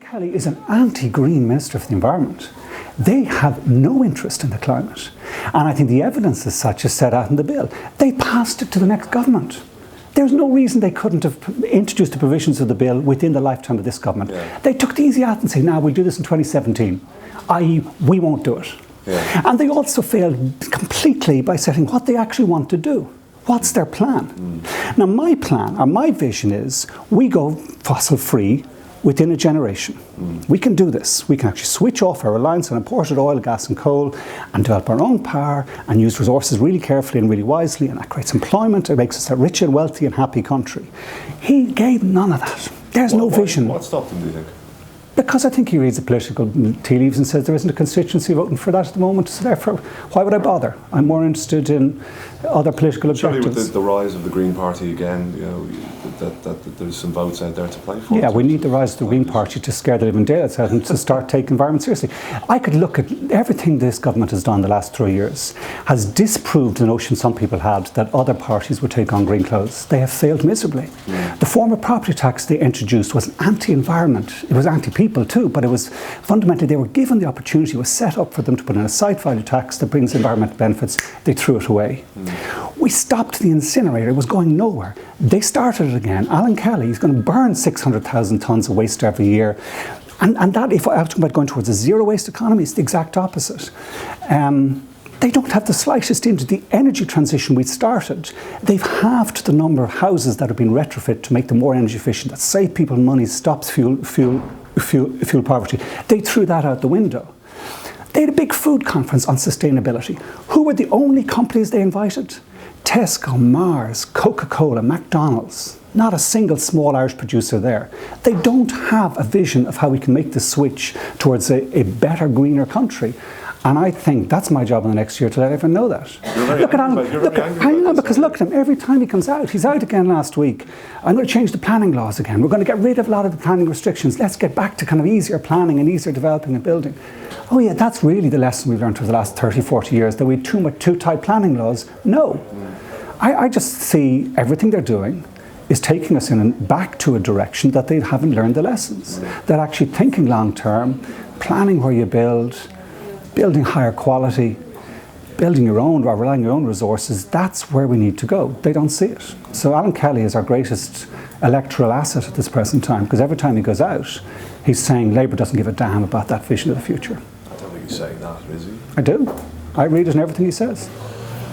Kelly is an anti-green Minister for the Environment. They have no interest in the climate. And I think the evidence as such is set out in the bill. They passed it to the next government. There's no reason they couldn't have introduced the provisions of the bill within the lifetime of this government. Yeah. They took the easy out and said, now we'll do this in 2017, i.e. we won't do it. Yeah. And they also failed completely by setting what they actually want to do. What's their plan? Now my plan, or my vision is, we go fossil-free within a generation. We can do this. We can actually switch off our reliance on imported oil, gas and coal and develop our own power and use resources really carefully and really wisely, and that creates employment. It makes us a rich and wealthy and happy country. He gave none of that. There's no vision. What stopped him, do you think? Because I think he reads the political tea leaves and says there isn't a constituency voting for that at the moment, so therefore, why would I bother? I'm more interested in other political objectives. Surely with the rise of the Green Party again, you know, that there's some votes out there to play for. Yeah, we need the rise of the Green Party to scare the living daylights out of them to start taking environment seriously. I could look at everything this government has done the last 3 years, has disproved the notion some people had that other parties would take on green clothes. They have failed miserably. The form of property tax they introduced was anti-environment. It was anti-people too, but it was fundamentally they were given the opportunity, it was set up for them to put in a site value tax that brings environmental benefits. They threw it away. We stopped the incinerator, it was going nowhere. They started it again. Alan Kelly is going to burn 600,000 tonnes of waste every year. And that, if I'm talking about going towards a zero waste economy, it's the exact opposite. They don't have the slightest into the energy transition we started. They've halved the number of houses that have been retrofit to make them more energy efficient, that save people money, stops fuel poverty. They threw that out the window. They had a big food conference on sustainability. Who were the only companies they invited? Tesco, Mars, Coca-Cola, McDonald's. Not a single small Irish producer there. They don't have a vision of how we can make the switch towards a better, greener country. And I think that's my job in the next year to let everyone know that. Look at him. Hang on, because look at him. Every time he comes out, he's out again last week. I'm going to change the planning laws again. We're going to get rid of a lot of the planning restrictions. Let's get back to kind of easier planning and easier developing and building. Oh yeah, that's really the lesson we've learned over the last 30, 40 years, that we had too tight planning laws. No. I just see everything they're doing is taking us back to a direction that they haven't learned the lessons. They're actually thinking long term, planning where you build, building higher quality, building your own or relying on your own resources. That's where we need to go. They don't see it. So Alan Kelly is our greatest electoral asset at this present time, because every time he goes out, he's saying Labour doesn't give a damn about that vision of the future. I don't think he's saying that, is he? I do. I read it in everything he says.